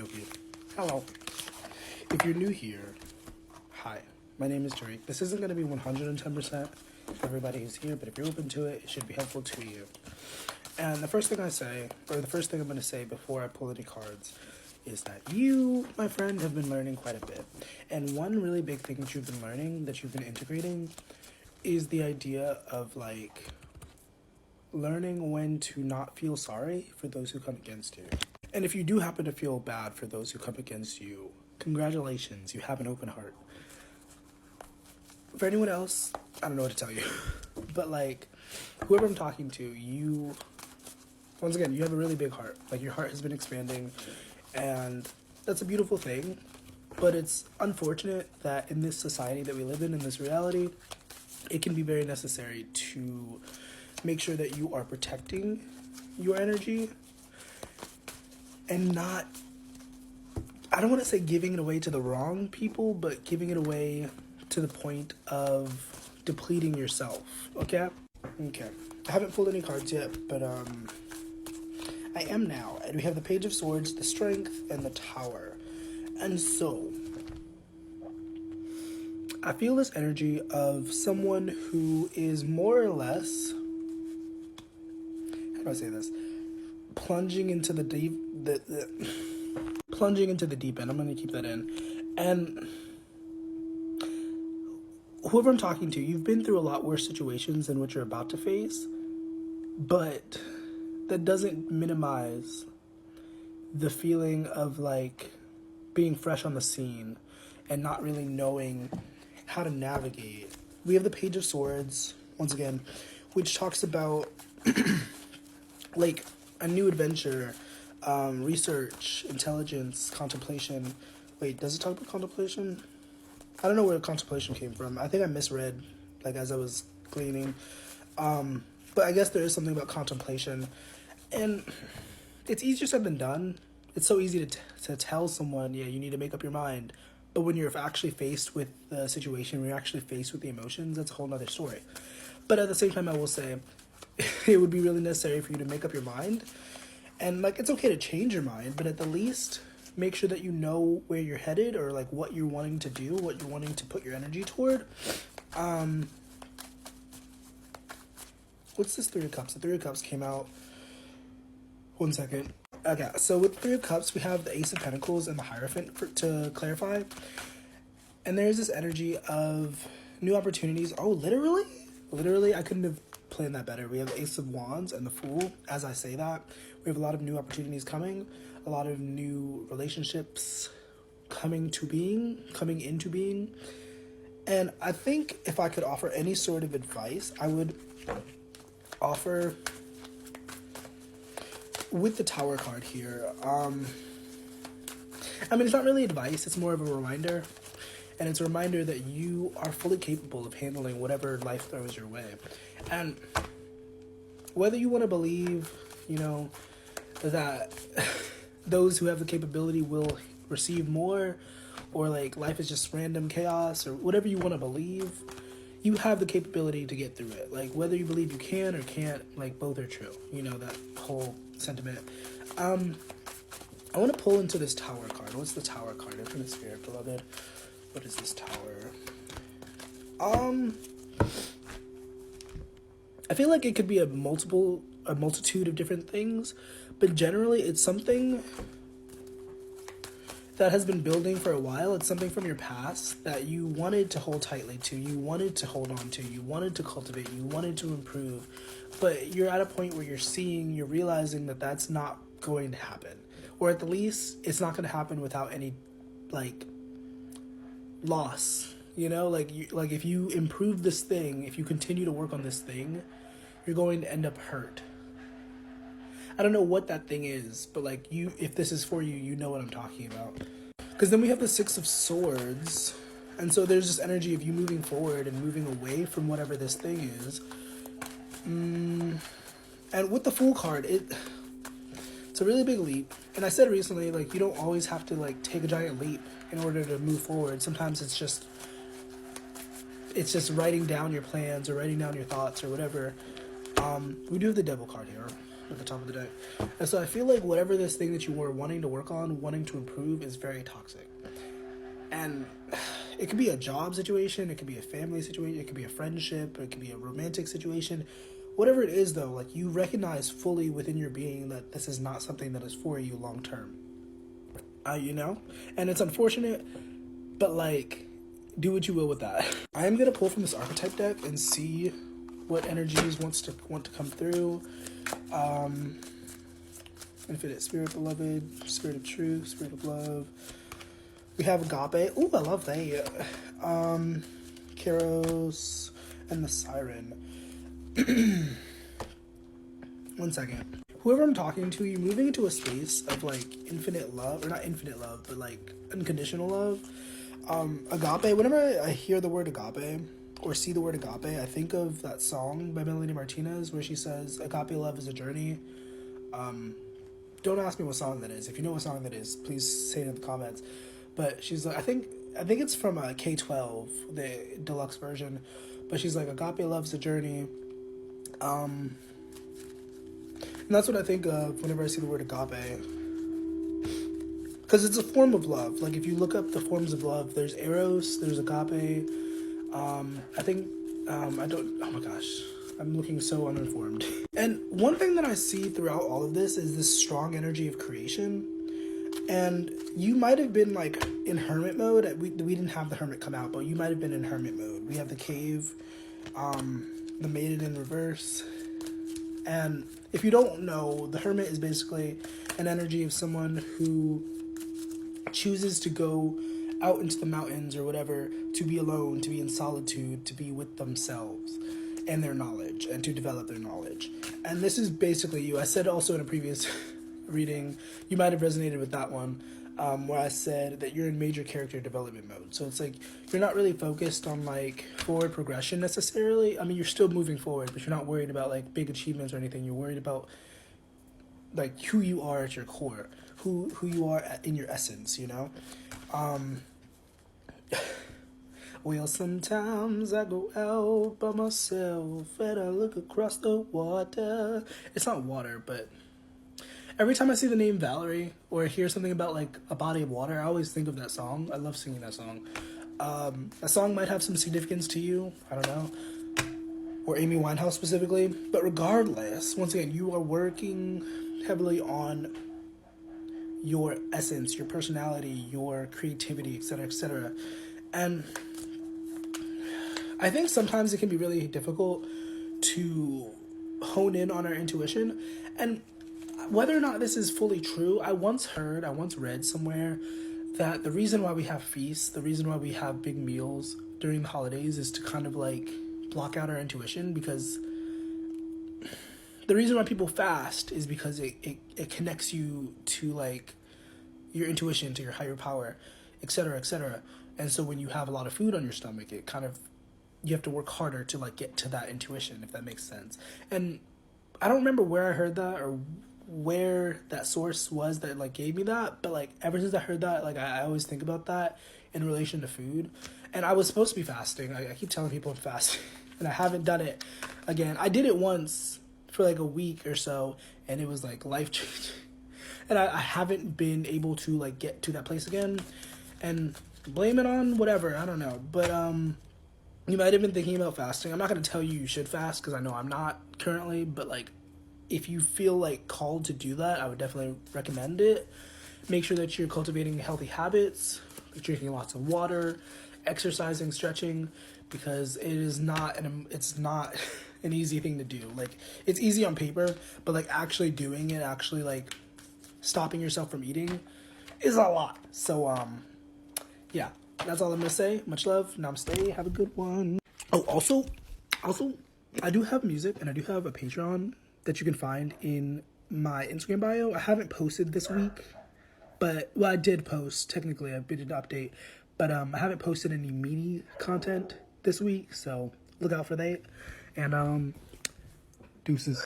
dokie. Hello. If you're new here, hi. My name is Drake. This isn't going to be 110% for everybody who's here, but if you're open to it, it should be helpful to you. And the first thing I'm going to say before I pull any cards is that you, my friend, have been learning quite a bit. And one really big thing that you've been learning, that you've been integrating, is the idea of, like, learning when to not feel sorry for those who come against you. And if you do happen to feel bad for those who come against you, congratulations, you have an open heart. For anyone else, I don't know what to tell you. But, like, whoever I'm talking to, you, once again, you have a really big heart. Like, your heart has been expanding, and that's a beautiful thing. But it's unfortunate that in this society that we live in this reality, it can be very necessary to make sure that you are protecting your energy and not, I don't want to say giving it away to the wrong people, but giving it away to the point of depleting yourself, okay? Okay. I haven't pulled any cards yet, but I am now. And we have the Page of Swords, the Strength, and the Tower. And so, I feel this energy of someone who is more or less, how do I say this? Plunging into the deep end. I'm going to keep that in. And whoever I'm talking to, you've been through a lot worse situations than what you're about to face, but that doesn't minimize the feeling of, like, being fresh on the scene and not really knowing how to navigate. We have the Page of Swords, once again, which talks about like a new adventure, research, intelligence, contemplation. Wait, does it talk about contemplation? I don't know where contemplation came from. I think I misread, like, as I was gleaning. But I guess there is something about contemplation. And it's easier said than done. It's so easy to tell someone, yeah, you need to make up your mind. But when you're actually faced with the situation, when you're actually faced with the emotions, that's a whole nother story. But at the same time, I will say, it would be really necessary for you to make up your mind. And, like, it's okay to change your mind, but at the least, make sure that you know where you're headed, or, like, what you're wanting to do, what you're wanting to put your energy toward. What's this Three of Cups? The Three of Cups came out. 1 second. Okay, so with Three of Cups, we have the Ace of Pentacles and the Hierophant to clarify. And there's this energy of new opportunities. Oh, literally? Literally, I couldn't have planned that better. We have the Ace of Wands and the Fool. As I say that, we have a lot of new opportunities coming, a lot of new relationships coming into being. And I think if I could offer any sort of advice, I would offer, with the Tower card here, I mean, it's not really advice, it's more of a reminder. And it's a reminder that you are fully capable of handling whatever life throws your way. And whether you want to believe, you know, that those who have the capability will receive more, or, like, life is just random chaos, or whatever you want to believe, you have the capability to get through it. Like, whether you believe you can or can't, like, both are true. You know, that whole sentiment. I want to pull into this Tower card. What's the Tower card? Infinite Spirit, beloved. What is this Tower? I feel like it could be a multitude of different things, but generally it's something that has been building for a while. It's something from your past that you wanted to hold tightly to, you wanted to hold on to, you wanted to cultivate, you wanted to improve, but you're at a point where you're realizing that that's not going to happen, or at the least it's not going to happen without any, like, loss, you know, like if you improve this thing, if you continue to work on this thing, you're going to end up hurt. I don't know what that thing is, but, like, if this is for you, you know what I'm talking about. Because then we have the Six of Swords, and so there's this energy of you moving forward and moving away from whatever this thing is. And with the Fool card, it's a really big leap. And I said recently, like, you don't always have to, like, take a giant leap in order to move forward. Sometimes it's just writing down your plans or writing down your thoughts or whatever. We do have the Devil card here. at the top of the deck. And so I feel like whatever this thing that you were wanting to work on, wanting to improve, is very toxic. And it could be a job situation, it could be a family situation, it could be a friendship, it could be a romantic situation. Whatever it is, though, like, you recognize fully within your being that this is not something that is for you long term. You know? And it's unfortunate, but, like, do what you will with that. I am going to pull from this archetype deck and see what energies want to come through. Infinite Spirit, Beloved, Spirit of Truth, Spirit of Love. We have Agape. Ooh, I love that. Kairos, and the Siren. 1 second. Whoever I'm talking to, you're moving into a space of, like, infinite love, or not infinite love, but, like, unconditional love. Agape, whenever I hear the word agape, or see the word agape, I think of that song by Melanie Martinez, where she says, agape love is a journey. Don't ask me what song that is. If you know what song that is, please say it in the comments. But she's like, I think it's from K-12, the deluxe version, but she's like, agape love's a journey. And that's what I think of whenever I see the word agape. Because it's a form of love. Like, if you look up the forms of love, there's eros, there's agape. I think, oh my gosh, I'm looking so uninformed. And one thing that I see throughout all of this is this strong energy of creation. And you might have been, like, in hermit mode. We didn't have the hermit come out, but you might have been in hermit mode. We have the cave, the maiden in reverse. And if you don't know, the hermit is basically an energy of someone who chooses to go out into the mountains or whatever, to be alone, to be in solitude, to be with themselves and their knowledge, and to develop their knowledge. And this is basically you. I said also in a previous reading, you might have resonated with that one, where I said that you're in major character development mode. So it's like, you're not really focused on, like, forward progression necessarily. I mean, you're still moving forward, but you're not worried about, like, big achievements or anything. You're worried about, like, who you are at your core, who you are in your essence, you know? Well, sometimes I go out by myself and I look across the water. It's not water, but every time I see the name Valerie or hear something about, like, a body of water, I always think of that song. I love singing that song. That song might have some significance to you. I don't know. Or Amy Winehouse specifically. But regardless, once again, you are working heavily on your essence, your personality, your creativity, etc., etc. And I think sometimes it can be really difficult to hone in on our intuition. And whether or not this is fully true, I once read somewhere that the reason why we have feasts, the reason why we have big meals during the holidays is to kind of, like, block out our intuition, because the reason why people fast is because it connects you to, like, your intuition, to your higher power, etc., etc. And so when you have a lot of food on your stomach, it kind of, you have to work harder to, like, get to that intuition, if that makes sense. And I don't remember where I heard that or where that source was that, like, gave me that, but, like, ever since I heard that, like, I always think about that in relation to food. And I was supposed to be fasting. I keep telling people I'm fasting, and I haven't done it again. I did it once for, like, a week or so, and it was, like, life-changing. And I haven't been able to, like, get to that place again. And blame it on whatever, I don't know. But you might have been thinking about fasting. I'm not going to tell you should fast, because I know I'm not currently, but, like, if you feel, like, called to do that, I would definitely recommend it. Make sure that you're cultivating healthy habits, drinking lots of water, exercising, stretching, because it's not an easy thing to do. Like, it's easy on paper, but, like, actually doing it, actually, like, stopping yourself from eating is a lot. So, yeah, that's all I'm going to say. Much love. Namaste. Have a good one. Oh, also, I do have music, and I do have a Patreon that you can find in my Instagram bio. I haven't posted this week, but, well, I did post. Technically, I did an update, but I haven't posted any meaty content this week, so look out for that. And deuces.